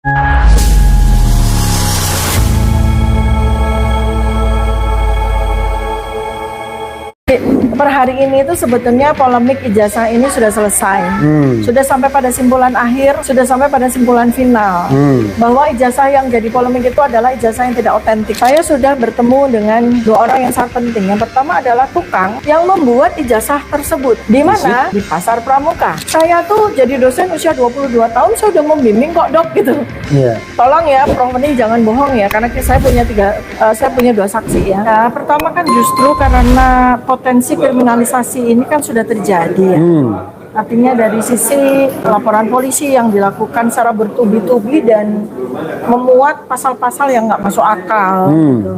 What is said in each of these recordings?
Per hari ini itu sebetulnya polemik ijazah ini sudah selesai, sudah sampai pada simpulan akhir, sudah sampai pada simpulan final, bahwa ijazah yang jadi polemik itu adalah ijazah yang tidak otentik. Saya sudah bertemu dengan dua orang yang sangat penting. Yang pertama adalah tukang yang membuat ijazah tersebut, di mana di Pasar Pramuka. Saya tuh jadi dosen usia 22 tahun, saya udah membimbing kok dok gitu. Tolong ya, Prof ini jangan bohong ya, karena saya punya dua saksi ya. Nah, pertama kan justru karena potensi kriminalisasi ini kan sudah terjadi ya. Artinya dari sisi laporan polisi yang dilakukan secara bertubi-tubi dan memuat pasal-pasal yang nggak masuk akal gitu.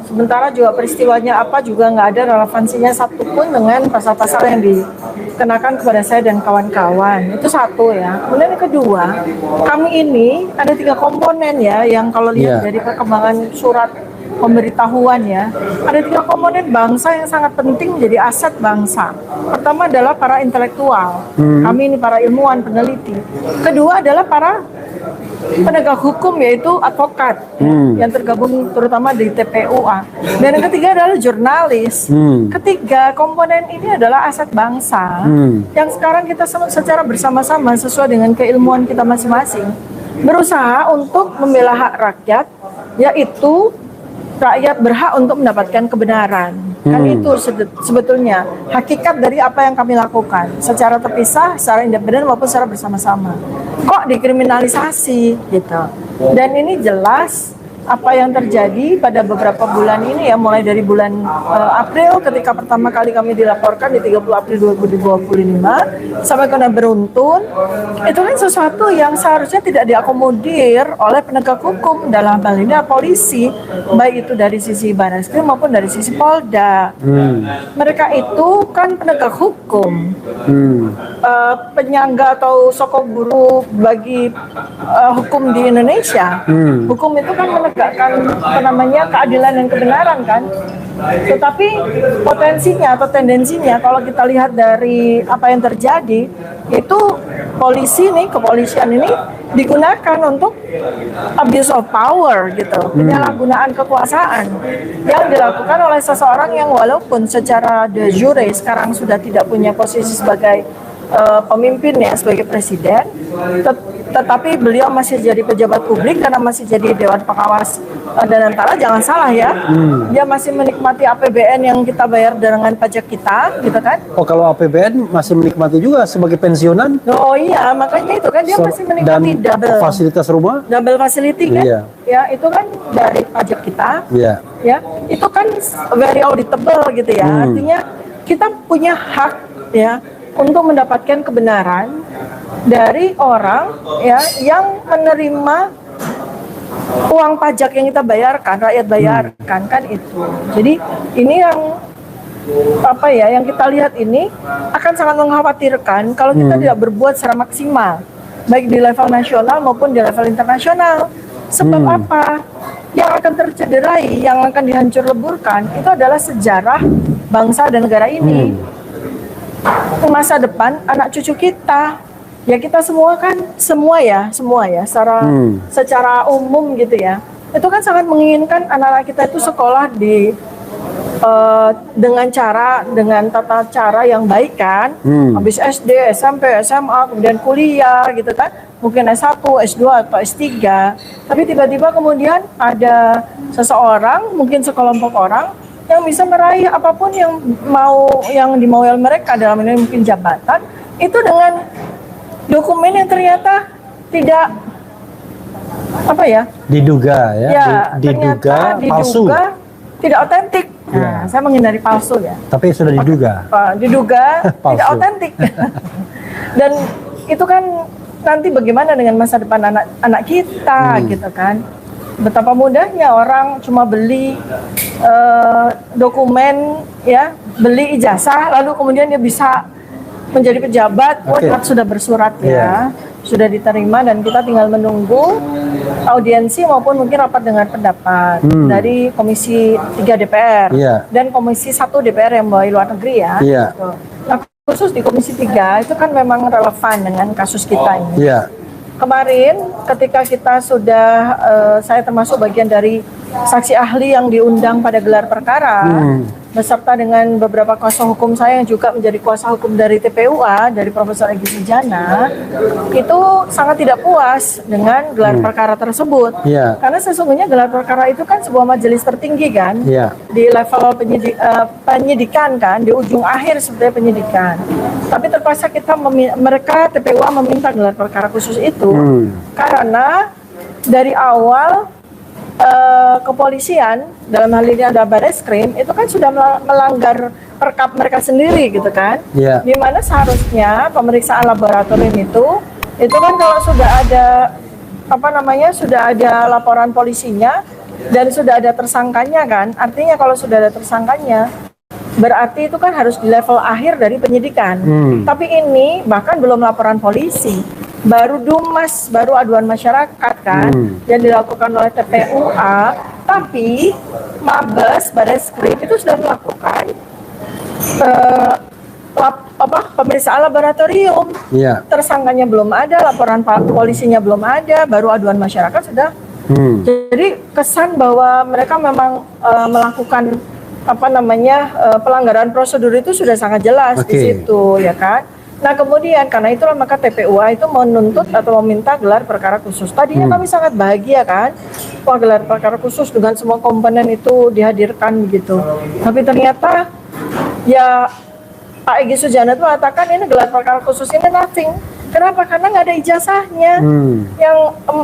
Sementara juga peristiwanya apa juga nggak ada relevansinya satupun dengan pasal-pasal yang dikenakan kepada saya dan kawan-kawan. Itu satu ya. Kemudian yang kedua, kami ini ada 3 komponen ya, yang kalau lihat dari perkembangan surat pemberitahuan ya, ada 3 komponen bangsa yang sangat penting menjadi aset bangsa. Pertama adalah para intelektual, kami ini para ilmuwan, peneliti. Kedua adalah para penegak hukum, yaitu advokat yang tergabung terutama di TPUA. Dan yang ketiga adalah jurnalis. Ketiga komponen ini adalah aset bangsa yang sekarang kita secara bersama-sama sesuai dengan keilmuan kita masing-masing berusaha untuk membela hak rakyat, yaitu rakyat berhak untuk mendapatkan kebenaran. Kan itu sebetulnya hakikat dari apa yang kami lakukan, secara terpisah, secara independen maupun secara bersama-sama. Kok dikriminalisasi gitu. Dan ini jelas apa yang terjadi pada beberapa bulan ini ya, mulai dari bulan April ketika pertama kali kami dilaporkan di 30 April 2025 sampai kena beruntun. Itu kan sesuatu yang seharusnya tidak diakomodir oleh penegak hukum, dalam hal ini polisi, baik itu dari sisi Barreskrim maupun dari sisi Polda. Mereka itu kan penegak hukum, penyangga atau sokong guru bagi hukum di Indonesia. Hukum itu kan menegakkan keadilan dan kebenaran kan. Tetapi potensinya atau tendensinya kalau kita lihat dari apa yang terjadi, itu kepolisian ini digunakan untuk abuse of power gitu, penyalahgunaan kekuasaan yang dilakukan oleh seseorang yang walaupun secara de jure sekarang sudah tidak punya posisi sebagai pemimpin ya, sebagai presiden, tetapi beliau masih jadi pejabat publik karena masih jadi Dewan Pengawas dan Antara. Jangan salah ya, dia masih menikmati APBN yang kita bayar dengan pajak kita, gitu kan? Oh, kalau APBN masih menikmati juga sebagai pensiunan? Oh iya, makanya itu kan dia masih menikmati double fasilitas rumah, double facility kan? Ya, itu kan dari pajak kita. Ya, itu kan very auditable gitu ya. Artinya kita punya hak ya untuk mendapatkan kebenaran dari orang ya yang menerima uang pajak yang kita bayarkan, rakyat bayarkan kan itu. Jadi ini yang yang kita lihat ini akan sangat mengkhawatirkan kalau kita tidak berbuat secara maksimal, baik di level nasional maupun di level internasional. Sebab apa? Yang akan tercederai, yang akan dihancur leburkan itu adalah sejarah bangsa dan negara ini. Masa depan anak cucu kita. Ya kita semua ya secara umum gitu ya. Itu kan sangat menginginkan anak-anak kita itu sekolah dengan tata cara yang baik kan. Habis SD, SMP, SMA, kemudian kuliah gitu kan. Mungkin S1, S2 atau S3. Tapi tiba-tiba kemudian ada seseorang, mungkin sekelompok orang yang bisa meraih apapun yang dimau oleh mereka, dalam ini mungkin jabatan, itu dengan dokumen yang ternyata tidak diduga palsu, tidak otentik. Nah, saya menghindari palsu ya. Tapi sudah diduga tidak otentik. Dan itu kan nanti bagaimana dengan masa depan anak kita gitu kan. Betapa mudahnya orang cuma beli dokumen ya, beli ijazah lalu kemudian dia bisa menjadi pejabat. Sudah bersurat ya, sudah diterima dan kita tinggal menunggu audiensi maupun mungkin rapat dengar pendapat dari Komisi 3 DPR dan Komisi 1 DPR yang mewakili luar negeri ya. Nah, khusus di Komisi 3 itu kan memang relevan dengan kasus kita ini. kemarin ketika kita sudah, saya termasuk bagian dari saksi ahli yang diundang pada gelar perkara, beserta dengan beberapa kuasa hukum saya yang juga menjadi kuasa hukum dari TPUA, dari Profesor Egy Sujana, itu sangat tidak puas dengan gelar perkara tersebut. Karena sesungguhnya gelar perkara itu kan sebuah majelis tertinggi kan, di level penyidikan kan, di ujung akhir sebenarnya penyidikan. Tapi terpaksa mereka TPUA meminta gelar perkara khusus itu karena dari awal kepolisian, dalam hal ini ada Bareskrim, itu kan sudah melanggar perkap mereka sendiri gitu kan, di mana seharusnya pemeriksaan laboratorium itu kan kalau sudah ada sudah ada laporan polisinya dan sudah ada tersangkanya kan, artinya kalau sudah ada tersangkanya berarti itu kan harus di level akhir dari penyidikan. Tapi ini bahkan belum laporan polisi, baru DUMAS, baru aduan masyarakat kan, yang dilakukan oleh TPUA, tapi Mabes Bareskrim itu sudah melakukan pemeriksaan laboratorium. Tersangkanya belum ada, laporan polisinya belum ada, baru aduan masyarakat sudah. Jadi kesan bahwa mereka memang melakukan pelanggaran prosedur itu sudah sangat jelas di situ, ya kan. Nah kemudian karena itulah maka TPUA itu menuntut atau meminta gelar perkara khusus. Tadinya kami sangat bahagia kan, wah gelar perkara khusus dengan semua komponen itu dihadirkan begitu. Tapi ternyata ya Pak Egy Sujana itu mengatakan ini gelar perkara khusus ini nothing. Kenapa? Karena nggak ada ijazahnya. Yang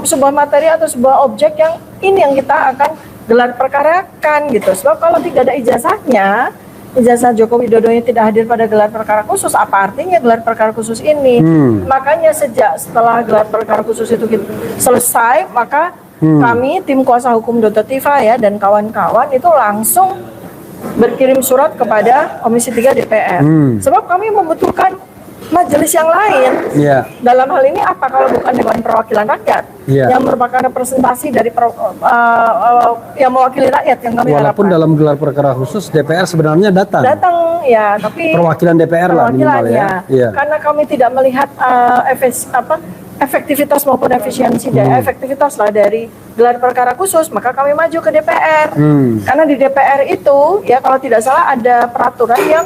sebuah materi atau sebuah objek yang ini yang kita akan gelar perkarakan gitu. Sebab kalau tidak ada ijazahnya, ijazah Joko Widodo yang tidak hadir pada gelar perkara khusus, apa artinya gelar perkara khusus ini? Makanya setelah gelar perkara khusus itu selesai, maka kami tim kuasa hukum Dr. Tifa ya dan kawan-kawan itu langsung berkirim surat kepada Komisi 3 DPR. Sebab kami membutuhkan majelis yang lain. Dalam hal ini apa kalau bukan Dewan Perwakilan Rakyat yang merupakan representasi dari yang mewakili rakyat yang kami walaupun harapkan. Dalam gelar perkara khusus DPR sebenarnya datang ya, tapi perwakilan DPR lah minimal ya. Karena kami tidak melihat efektivitas maupun efisiensi dari efektivitas lah dari gelar perkara khusus, maka kami maju ke DPR. Karena di DPR itu ya kalau tidak salah ada peraturan yang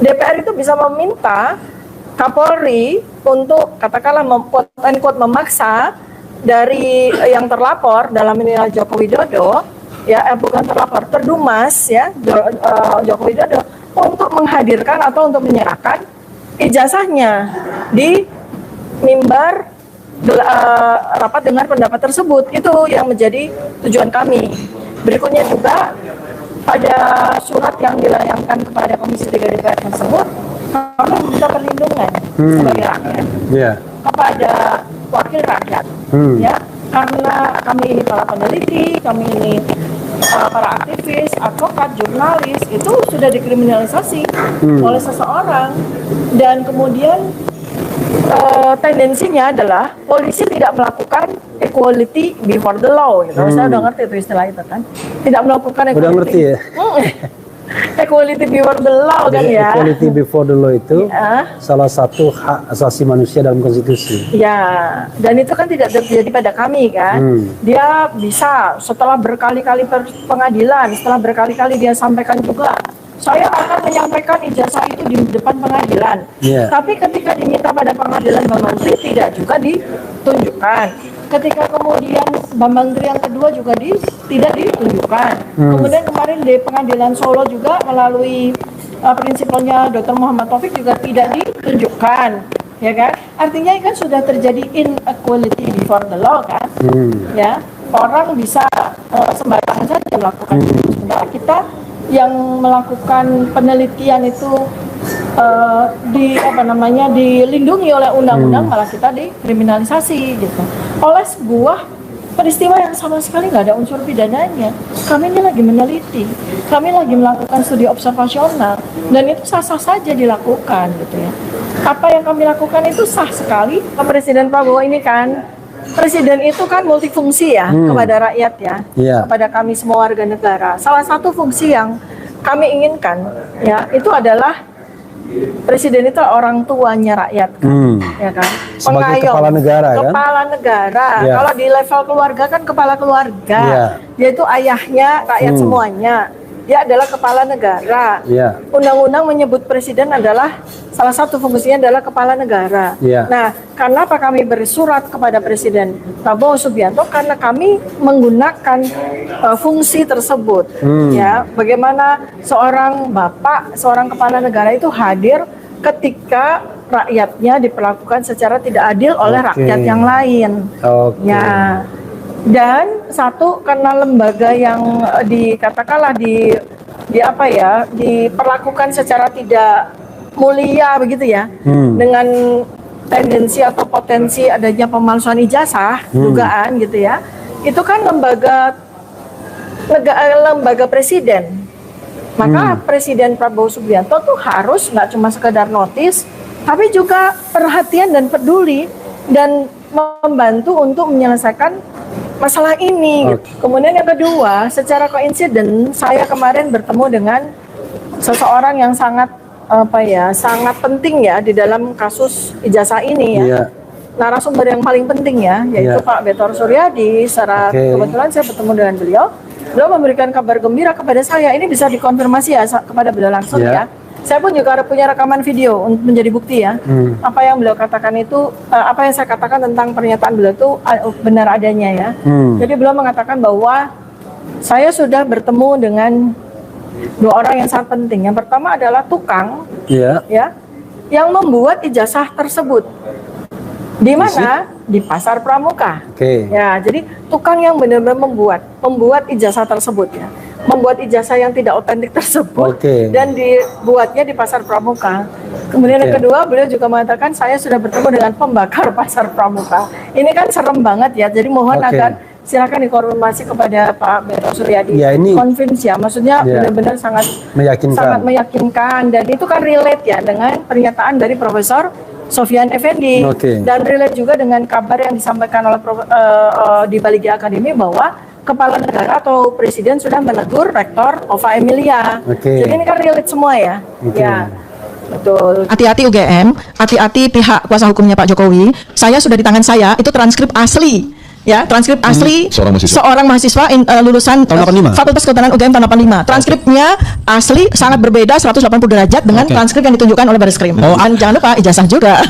DPR itu bisa meminta Kapolri untuk katakanlah memaksa dari yang terlapor dalam ini Joko Widodo ya bukan terlapor, terdumas ya Joko Widodo untuk menghadirkan atau untuk menyerahkan ijazahnya di mimbar rapat dengar pendapat tersebut. Itu yang menjadi tujuan kami. Berikutnya juga pada surat yang dilayangkan kepada Komisi 3 DPR tersebut, kami meminta perlindungan sebagai rakyat kepada wakil rakyat, ya, karena kami ini para peneliti, kami ini para aktivis, advokat, jurnalis itu sudah dikriminalisasi oleh seseorang, dan kemudian tendensinya adalah polisi tidak melakukan equality before the law, gitu. Saya udah ngerti itu istilah itu kan, tidak melakukan equality. Udah ngerti ya? Equality before the law kan ya. Equality before the law itu salah satu hak asasi manusia dalam konstitusi. Ya, dan itu kan tidak terjadi pada kami kan. Dia bisa setelah berkali-kali pengadilan, setelah berkali-kali dia sampaikan juga, saya akan menyampaikan ijazah itu di depan pengadilan. Tapi ketika diminta pada pengadilan Bambang Tri tidak juga ditunjukkan. Ketika kemudian Bambang Tri yang kedua juga tidak ditunjukkan. Kemudian kemarin di pengadilan Solo juga melalui prinsipalnya Dr. Muhammad Taufik juga tidak ditunjukkan, ya kan? Artinya kan sudah terjadi inequality before the law kan, ya. Orang bisa sembarangan saja melakukan itu. Sementara kita yang melakukan penelitian itu dilindungi oleh undang-undang, malah kita dikriminalisasi gitu oleh sebuah peristiwa yang sama sekali nggak ada unsur pidananya. Kami ini lagi meneliti, kami lagi melakukan studi observasional, dan itu sah-sah saja dilakukan gitu ya. Apa yang kami lakukan itu sah sekali. Presiden Prabowo ini kan, presiden itu kan multifungsi ya kepada rakyat ya, kepada kami semua warga negara. Salah satu fungsi yang kami inginkan ya itu adalah Presiden itu orang tuanya rakyat, kan? Ya kan? Sebagai kepala negara, kan? Kepala negara. Ya. Kalau di level keluarga kan kepala keluarga, Ya. yaitu ayahnya rakyat semuanya. Dia adalah kepala negara. Ya. Undang-undang menyebut presiden adalah salah satu fungsinya adalah kepala negara. Ya. Nah, kenapa kami bersurat kepada Presiden Prabowo Subianto? Karena kami menggunakan fungsi tersebut. Ya, bagaimana seorang bapak, seorang kepala negara itu hadir ketika rakyatnya diperlakukan secara tidak adil oleh rakyat yang lain. Ya. Dan satu, karena lembaga yang dikatakanlah diperlakukan secara tidak mulia begitu ya, dengan tendensi atau potensi adanya pemalsuan ijazah, dugaan gitu ya, itu kan lembaga presiden. Maka Presiden Prabowo Subianto tuh harus nggak cuma sekedar notis, tapi juga perhatian dan peduli dan membantu untuk menyelesaikan masalah ini. Kemudian yang kedua, secara koinsiden saya kemarin bertemu dengan seseorang yang sangat sangat penting ya di dalam kasus ijazah ini ya. Narasumber yang paling penting ya, yaitu Pak Betor Suryadi. Secara kebetulan saya bertemu dengan beliau. Beliau memberikan kabar gembira kepada saya. Ini bisa dikonfirmasi ya kepada beliau langsung ya. Saya pun juga punya rekaman video untuk menjadi bukti ya. Apa yang beliau katakan itu, apa yang saya katakan tentang pernyataan beliau itu benar adanya ya. Jadi beliau mengatakan bahwa saya sudah bertemu dengan dua orang yang sangat penting. Yang pertama adalah tukang, ya, yang membuat ijazah tersebut. Di mana? Di Pasar Pramuka. Ya, jadi tukang yang benar-benar membuat ijazah tersebut ya. Membuat ijazah yang tidak otentik tersebut dan dibuatnya di Pasar Pramuka. Kemudian yang kedua, beliau juga mengatakan saya sudah bertemu dengan pembakar Pasar Pramuka. Ini kan serem banget ya. Jadi mohon agar silakan dikonfirmasi kepada Pak Betor Suryadi. Ya, ini konfirmasi ya, maksudnya benar-benar sangat meyakinkan dan itu kan relate ya dengan pernyataan dari Profesor Sofyan Effendi dan relate juga dengan kabar yang disampaikan oleh di Baligya Academy bahwa kepala negara atau presiden sudah menegur rektor Ova Emilia. Jadi ini kan relate semua ya. Ya. Betul. Hati-hati UGM, hati-hati pihak kuasa hukumnya Pak Jokowi. Saya sudah di tangan saya itu transkrip asli. Ya, transkrip asli seorang mahasiswa lulusan tahun 85. Fakultas Kedokteran UGM tahun 85. Transkripnya asli sangat berbeda 180 derajat dengan transkrip yang ditunjukkan oleh Baris Krim. Dan jangan lupa ijazah juga.